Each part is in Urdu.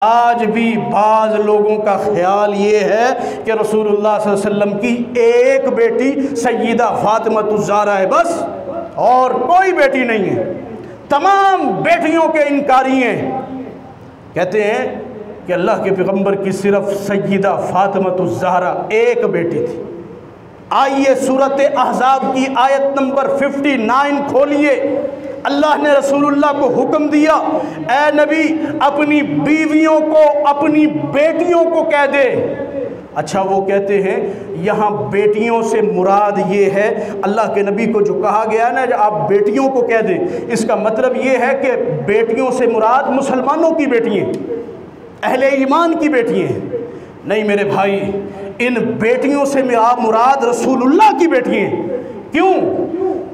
آج بھی بعض لوگوں کا خیال یہ ہے کہ رسول اللہ صلی اللہ علیہ وسلم کی ایک بیٹی سیدہ فاطمہ الزہرا ہے بس، اور کوئی بیٹی نہیں ہے، تمام بیٹیوں کے انکاری ہیں۔ کہتے ہیں کہ اللہ کے پیغمبر کی صرف سیدہ فاطمہ الزہرا ایک بیٹی تھی۔ آئیے سورۃ احزاب کی آیت نمبر 59 کھولیے۔ اللہ نے رسول اللہ کو حکم دیا، اے نبی اپنی بیویوں کو اپنی بیٹیوں کو کہہ دے۔ اچھا وہ کہتے ہیں یہاں بیٹیوں سے مراد یہ ہے، اللہ کے نبی کو جو کہا گیا نا آپ بیٹیوں کو کہہ دیں، اس کا مطلب یہ ہے کہ بیٹیوں سے مراد مسلمانوں کی بیٹیاں، اہل ایمان کی بیٹیاں۔ نہیں میرے بھائی، ان بیٹیوں سے مراد رسول اللہ کی بیٹیاں۔ کیوں؟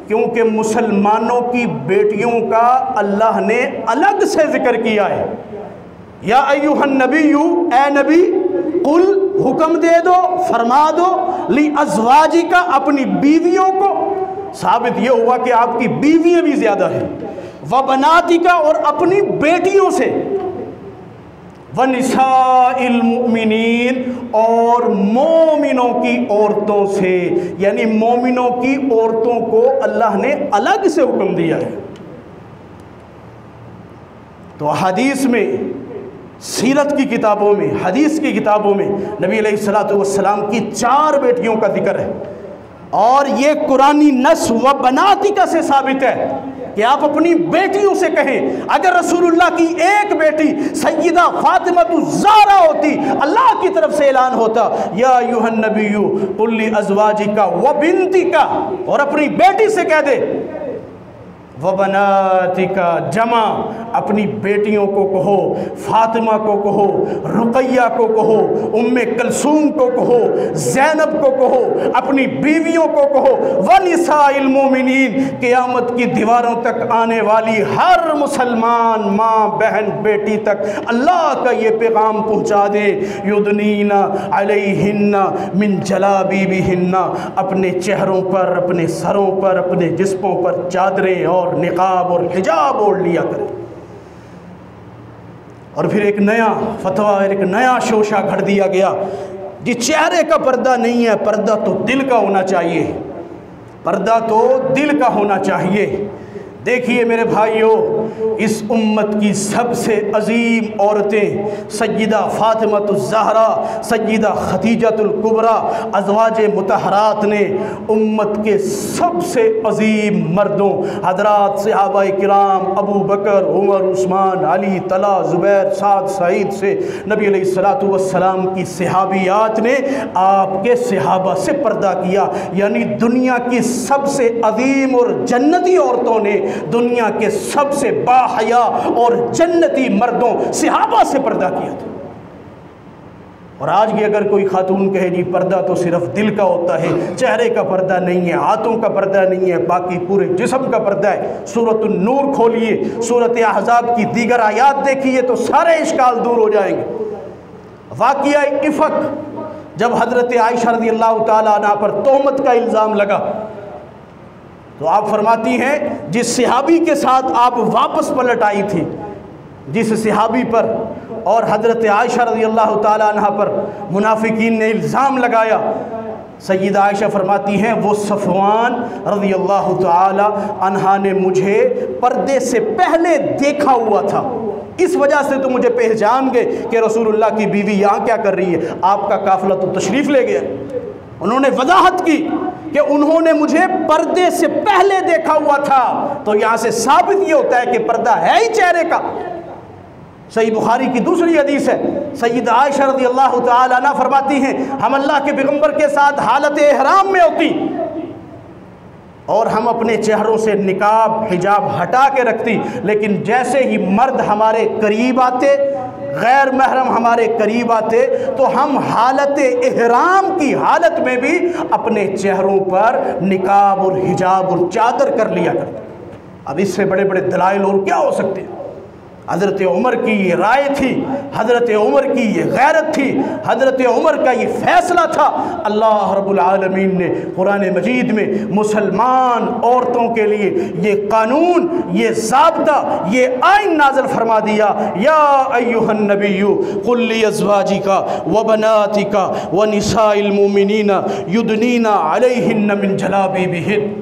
کیونکہ مسلمانوں کی بیٹیوں کا اللہ نے الگ سے ذکر کیا ہے۔ یا ایھا النبی، اے نبی، قل حکم دے دو، فرما دو، لازواجک اپنی بیویوں کو۔ ثابت یہ ہوا کہ آپ کی بیویاں بھی زیادہ ہیں، وبناتک اور اپنی بیٹیوں سے، وَنِسَاءِ الْمُؤْمِنِينَ اور مومنوں کی عورتوں سے، یعنی مومنوں کی عورتوں کو اللہ نے الگ سے حکم دیا ہے۔ تو حدیث میں، سیرت کی کتابوں میں، حدیث کی کتابوں میں نبی علیہ السلام کی 4 بیٹیوں کا ذکر ہے، اور یہ قرآنی نص و بناتک سے ثابت ہے کہ آپ اپنی بیٹیوں سے کہیں۔ اگر رسول اللہ کی ایک بیٹی سیدہ فاطمہ الزہرا ہوتی، اللہ کی طرف سے اعلان ہوتا، یا ایھا النبی قل لازواجک وبنتک، اور اپنی بیٹی سے کہہ دے، وبناتک جمع، اپنی بیٹیوں کو کہو، فاطمہ کو کہو، رقیہ کو کہو، ام کلثوم کو کہو، زینب کو کہو، اپنی بیویوں کو کہو، ونساء المومنین، قیامت کی دیواروں تک آنے والی ہر مسلمان ماں بہن بیٹی تک اللہ کا یہ پیغام پہنچا دے، یدنین علیہن من جلابیبہن، اپنے چہروں پر، اپنے سروں پر، اپنے جسموں پر چادریں اور نقاب اور حجاب اوڑھ لیا کریں۔ اور پھر ایک نیا فتویٰ، ایک نیا شوشہ گھڑ دیا گیا، جی چہرے کا پردہ نہیں ہے، پردہ تو دل کا ہونا چاہیے، پردہ تو دل کا ہونا چاہیے۔ دیکھیے میرے بھائیوں، اس امت کی سب سے عظیم عورتیں سیدہ فاطمہ الزہرا، سیدہ خدیجہ الکبریٰ، ازواج مطہرات نے امت کے سب سے عظیم مردوں حضرات صحابہ کرام ابو بکر، عمر، عثمان، علی، طلحہ، زبیر، سعد، سعید سے نبی علیہ السلام کی صحابیات نے آپ کے صحابہ سے پردہ کیا، یعنی دنیا کی سب سے عظیم اور جنتی عورتوں نے دنیا کے سب سے باحیا اور جنتی مردوں صحابہ سے پردہ کیا تھا۔ اور آج بھی اگر کوئی خاتون کہے جی پردہ تو صرف دل کا ہوتا ہے، چہرے کا پردہ نہیں ہے، ہاتھوں کا پردہ نہیں ہے، باقی پورے جسم کا پردہ ہے، سورۃ النور کھولیے، سورۃ احزاب کی دیگر آیات دیکھیے تو سارے اشکال دور ہو جائیں گے۔ واقعہ افک، جب حضرت عائشہ رضی اللہ تعالیٰ عنہ پر تہمت کا الزام لگا تو آپ فرماتی ہیں جس صحابی کے ساتھ آپ واپس پلٹ آئی تھی، جس صحابی پر اور حضرت عائشہ رضی اللہ تعالیٰ عنہ پر منافقین نے الزام لگایا، سیدہ عائشہ فرماتی ہیں وہ صفوان رضی اللہ تعالیٰ عنہ نے مجھے پردے سے پہلے دیکھا ہوا تھا، اس وجہ سے تو مجھے پہچان گئے کہ رسول اللہ کی بیوی یہاں کیا کر رہی ہے، آپ کا قافلہ تو تشریف لے گیا۔ انہوں نے وضاحت کی کہ انہوں نے مجھے پردے سے پہلے دیکھا ہوا تھا، تو یہاں سے ثابت یہ ہوتا ہے کہ پردہ ہے ہی چہرے کا۔ صحیح بخاری کی دوسری حدیث ہے، سیدہ عائشہ رضی اللہ تعالی عنہ فرماتی ہیں ہم اللہ کے پیغمبر کے ساتھ حالت احرام میں ہوتی اور ہم اپنے چہروں سے نقاب حجاب ہٹا کے رکھتی، لیکن جیسے ہی مرد ہمارے قریب آتے، غیر محرم ہمارے قریب آتے، تو ہم حالت احرام کی حالت میں بھی اپنے چہروں پر نقاب اور حجاب اور چادر کر لیا کرتے۔ اب اس سے بڑے بڑے دلائل اور کیا ہو سکتے ہیں؟ حضرت عمر کی یہ رائے تھی، حضرت عمر کی یہ غیرت تھی، حضرت عمر کا یہ فیصلہ تھا۔ اللہ رب العالمین نے قرآن مجید میں مسلمان عورتوں کے لیے یہ قانون، یہ ضابطہ، یہ آئین نازل فرما دیا، یا ایہا النبی قل لازواجک وبناتک ونساء المؤمنین یدنین علیہن من جلابیبہن۔